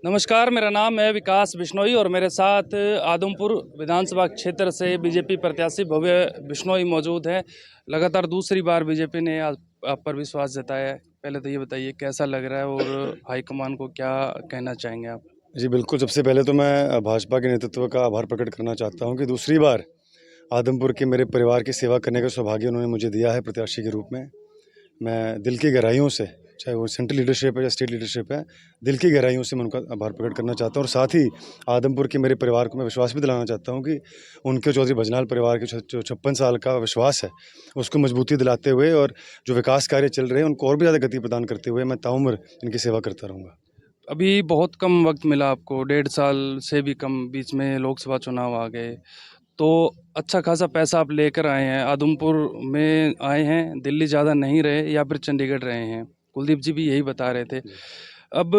नमस्कार, मेरा नाम है विकास बिश्नोई और मेरे साथ आदमपुर विधानसभा क्षेत्र से बीजेपी प्रत्याशी भव्य बिश्नोई मौजूद हैं। लगातार दूसरी बार बीजेपी ने आप पर विश्वास जताया है। पहले तो ये बताइए कैसा लग रहा है और हाईकमान को क्या कहना चाहेंगे आप? जी, बिल्कुल। सबसे पहले तो मैं भाजपा के नेतृत्व का आभार प्रकट करना चाहता हूँ कि दूसरी बार आदमपुर के मेरे परिवार की सेवा करने का सौभाग्य उन्होंने मुझे दिया है प्रत्याशी के रूप में। मैं दिल की गहराइयों से, चाहे वो सेंट्रल लीडरशिप है या स्टेट लीडरशिप है, दिल की गहराइयों से मैं उनका आभार प्रकट करना चाहता हूँ और साथ ही आदमपुर के मेरे परिवार को मैं विश्वास भी दिलाना चाहता हूँ कि उनके चौधरी भजनाल परिवार के जो 56 साल का विश्वास है, उसको मजबूती दिलाते हुए और जो विकास कार्य चल रहे हैं, उनको और भी ज़्यादा गति प्रदान करते हुए मैं ताउम्र इनकी सेवा करता रहूँगा। अभी बहुत कम वक्त मिला आपको, 1.5 साल से भी कम, बीच में लोकसभा चुनाव आ गए। तो अच्छा खासा पैसा आप लेकर आए हैं, आदमपुर में आए हैं, दिल्ली ज़्यादा नहीं रहे या फिर चंडीगढ़ रहे हैं। कुलदीप जी भी यही बता रहे थे। अब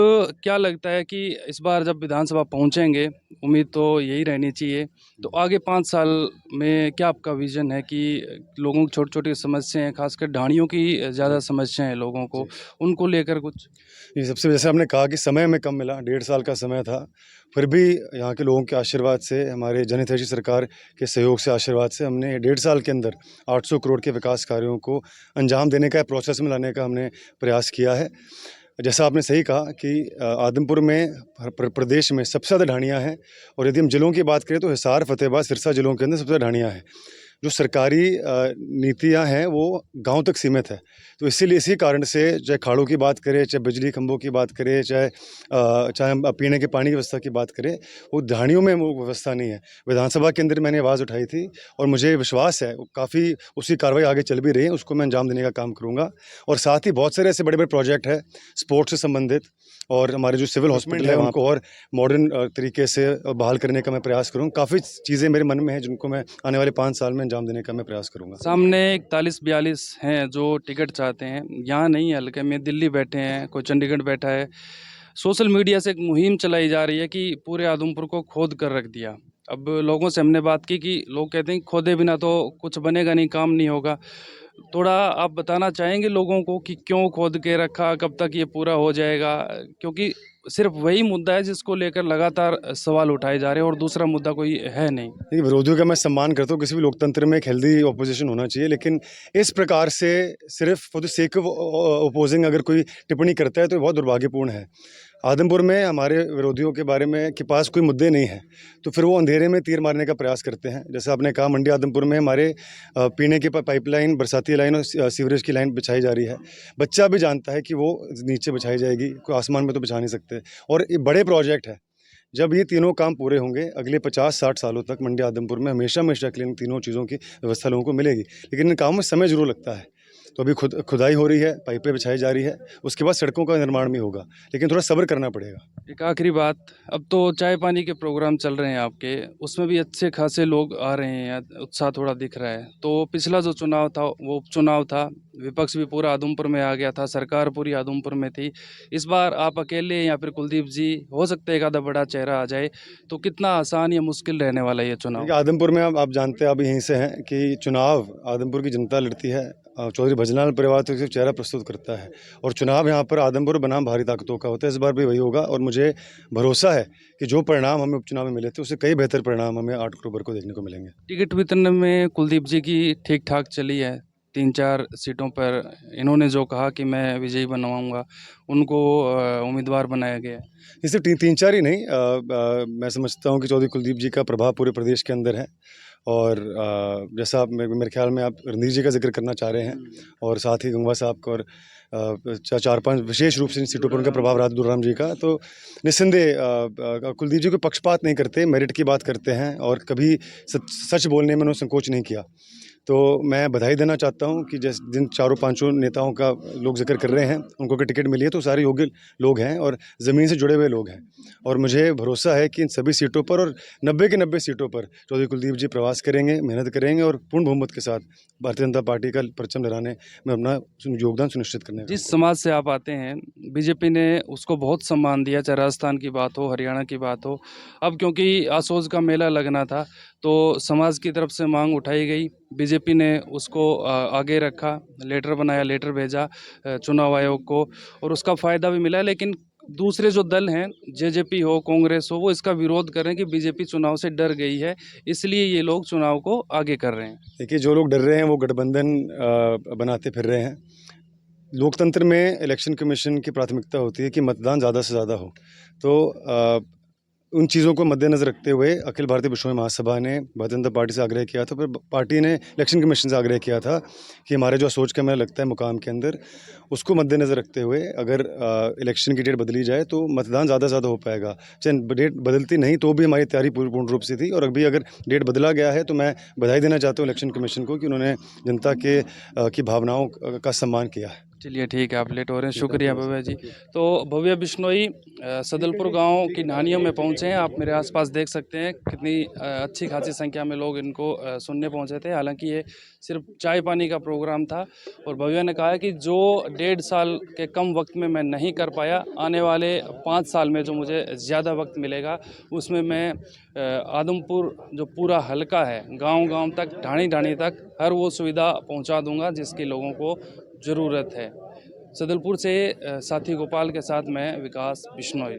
क्या लगता है कि इस बार जब विधानसभा पहुंचेंगे, उम्मीद तो यही रहनी चाहिए, तो आगे 5 साल में क्या आपका विज़न है कि लोगों की छोटी-छोटी समस्याएँ हैं, खासकर ढाणियों की ज़्यादा समस्या है लोगों को, उनको लेकर कुछ? जी, सबसे जैसे आपने कहा कि समय हमें कम मिला, 1.5 साल का समय था, फिर भी यहाँ के लोगों के आशीर्वाद से, हमारे जनहितैषी सरकार के सहयोग से, आशीर्वाद से हमने 1.5 साल के अंदर 800 करोड़ के विकास कार्यों को अंजाम देने का, प्रोसेस में लाने का हमने प्रयास किया है। जैसा आपने सही कहा कि आदमपुर में प्रदेश में सबसे ज़्यादा ढाणियाँ हैं और यदि हम जिलों की बात करें तो हिसार, फ़तेहाबाद, सिरसा जिलों के अंदर सबसे ज़्यादा ढाणियाँ हैं। जो सरकारी नीतियाँ हैं वो गाँव तक सीमित है। तो इसीलिए इसी कारण से चाहे खाड़ों की बात करें, चाहे बिजली खंभों की बात करें, चाहे हम पीने के पानी की व्यवस्था की बात करें, वो ढाणियों में वो व्यवस्था नहीं है। विधानसभा के अंदर मैंने आवाज़ उठाई थी और मुझे विश्वास है काफ़ी उसकी कार्रवाई आगे चल भी रही है, उसको मैं अंजाम देने का काम करूँगा। और साथ ही बहुत सारे ऐसे बड़े-बड़े प्रोजेक्ट हैं स्पोर्ट्स से संबंधित और हमारे जो सिविल हॉस्पिटल है उनको और मॉडर्न तरीके से बहाल करने का मैं प्रयास करूँ। काफ़ी चीज़ें मेरे मन में हैं जिनको मैं आने वाले 5 साल में अंजाम देने का मैं प्रयास करूँगा। सामने 41-42 हैं जो टिकट चाहते हैं, यहाँ नहीं है हल्के में, दिल्ली बैठे हैं, कोई चंडीगढ़ बैठा है। सोशल मीडिया से एक मुहिम चलाई जा रही है कि पूरे आदमपुर को खोद कर रख दिया। अब लोगों से हमने बात की कि लोग कहते हैं खोदे बिना तो कुछ बनेगा नहीं, काम नहीं होगा। थोड़ा आप बताना चाहेंगे लोगों को कि क्यों खोद के रखा, कब तक ये पूरा हो जाएगा? क्योंकि सिर्फ वही मुद्दा है जिसको लेकर लगातार सवाल उठाए जा रहे हैं और दूसरा मुद्दा कोई है नहीं। देखिए, विरोधियों का मैं सम्मान करता हूँ, किसी भी लोकतंत्र में एक हेल्दी ऑपोजिशन होना चाहिए, लेकिन इस प्रकार से सिर्फ for the sake of opposing अगर कोई टिप्पणी करता है तो ये बहुत दुर्भाग्यपूर्ण है। आदमपुर में हमारे विरोधियों के बारे में के पास कोई मुद्दे नहीं हैं, तो फिर वो अंधेरे में तीर मारने का प्रयास करते हैं। जैसे आपने कहा मंडी आदमपुर में हमारे पीने की पाइपलाइन, बरसाती लाइन और सीवरेज की लाइन बिछाई जा रही है। बच्चा भी जानता है कि वो नीचे बिछाई जाएगी, कोई आसमान में तो बिछा नहीं सकते और ये बड़े प्रोजेक्ट है। जब ये तीनों काम पूरे होंगे, अगले 50-60 सालों तक मंडी आदमपुर में हमेशा के लिए इन तीनों चीज़ों की व्यवस्था लोगों को मिलेगी। लेकिन इन कामों में समय ज़रूर लगता है। तो अभी खुदाई हो रही है, पाइपें बिछाई जा रही है, उसके बाद सड़कों का निर्माण भी होगा, लेकिन थोड़ा सब्र करना पड़ेगा। एक आखिरी बात, अब तो चाय-पानी के प्रोग्राम चल रहे हैं आपके, उसमें भी अच्छे खासे लोग आ रहे हैं, उत्साह थोड़ा दिख रहा है। तो पिछला जो चुनाव था, वो उपचुनाव था, विपक्ष भी पूरा आदमपुर में आ गया था, सरकार पूरी आदमपुर में थी। इस बार आप अकेले या फिर कुलदीप जी, हो सकता है एक आधा बड़ा चेहरा आ जाए, तो कितना आसान या मुश्किल रहने वाला है ये चुनाव? देखिए, आदमपुर में आप जानते हैं, आप यहीं से हैं कि चुनाव आदमपुर की जनता लड़ती है। चौधरी भजनाल परिवार तो सिर्फ चेहरा प्रस्तुत करता है और चुनाव यहाँ पर आदमपुर बनाम भारी ताकतों का होता है। इस बार भी वही होगा और मुझे भरोसा है कि जो परिणाम हमें उपचुनाव में मिले थे, उससे कई बेहतर परिणाम हमें 8 अक्टूबर को देखने को मिलेंगे। टिकट वितरण में कुलदीप जी की ठीक-ठाक चली है, 3-4 सीटों पर इन्होंने जो कहा कि मैं विजयी बनवाऊँगा, उनको उम्मीदवार बनाया गया है। ये सिर्फ 3-4 ही नहीं, मैं समझता हूँ कि चौधरी कुलदीप जी का प्रभाव पूरे प्रदेश के अंदर है और जैसा आप मेरे ख्याल में आप रणधीर जी का ज़िक्र करना चाह रहे हैं और साथ ही गंगवा साहब का और 4-5 विशेष रूप से इन सीटों पर उनका प्रभाव रहा दुर्राम जी का, तो निस्संदेह कुलदीप जी को पक्षपात नहीं करते, मेरिट की बात करते हैं और कभी सच बोलने में उन्होंने संकोच नहीं किया। तो मैं बधाई देना चाहता हूँ कि जिन चारों पाँचों नेताओं का लोग ज़िक्र कर रहे हैं, उनको अगर टिकट मिली है तो सारे योग्य लोग हैं और ज़मीन से जुड़े हुए लोग हैं और मुझे भरोसा है कि इन सभी सीटों पर और 90 के 90 सीटों पर चौधरी कुलदीप जी प्रवास करेंगे, मेहनत करेंगे और पूर्ण बहुमत के साथ भारतीय जनता पार्टी का परचम लहराने में अपना योगदान सुनिश्चित करने का। जिस समाज से आप आते हैं, बीजेपी ने उसको बहुत सम्मान दिया, चाहे राजस्थान की बात हो, हरियाणा की बात हो। अब क्योंकि आसोज का मेला लगना था, तो समाज की तरफ से मांग उठाई गई, बीजेपी ने उसको आगे रखा, लेटर बनाया, लेटर भेजा चुनाव आयोग को और उसका फ़ायदा भी मिला। लेकिन दूसरे जो दल हैं, जेजेपी हो, कांग्रेस हो, वो इसका विरोध कर रहे हैं कि बीजेपी चुनाव से डर गई है, इसलिए ये लोग चुनाव को आगे कर रहे हैं। देखिए, जो लोग डर रहे हैं वो गठबंधन बनाते फिर रहे हैं। लोकतंत्र में इलेक्शन कमीशन की प्राथमिकता होती है कि मतदान ज़्यादा से ज़्यादा हो। तो उन चीज़ों को मद्देनज़र रखते हुए अखिल भारतीय विश्व महासभा ने भारतीय जनता पार्टी से आग्रह किया था, फिर पार्टी ने इलेक्शन कमीशन से आग्रह किया था कि हमारे जो सोच का हमें लगता है मुकाम के अंदर, उसको मद्देनज़र रखते हुए अगर इलेक्शन की डेट बदली जाए तो मतदान ज़्यादा से ज़्यादा हो पाएगा। चाहे डेट बदलती नहीं तो भी हमारी तैयारी पूर्ण रूप से थी, और अभी अगर डेट बदला गया है तो मैं बधाई देना चाहता हूँ इलेक्शन कमीशन को कि उन्होंने जनता की भावनाओं का सम्मान किया है। चलिए ठीक है, आप लेट हो रहे हैं, जी, शुक्रिया धन्यवाद भव्य जी। सर। तो भव्य बिश्नोई सदलपुर गांव की ढानियों में पहुंचे हैं। आप मेरे आसपास देख सकते हैं कितनी अच्छी खासी संख्या में लोग इनको सुनने पहुंचे थे। हालांकि ये सिर्फ चाय पानी का प्रोग्राम था, और भव्य ने कहा है कि जो 1.5 साल के कम वक्त में मैं नहीं कर पाया, आने वाले 5 साल में जो मुझे ज़्यादा वक्त मिलेगा उसमें मैं आदमपुर जो पूरा हलका है, गांव-गांव तक, ढाणी-ढाणी तक हर वो सुविधा पहुंचा दूंगा जिसकी लोगों को ज़रूरत है। सदलपुर से साथी गोपाल के साथ मैं विकास बिश्नोई।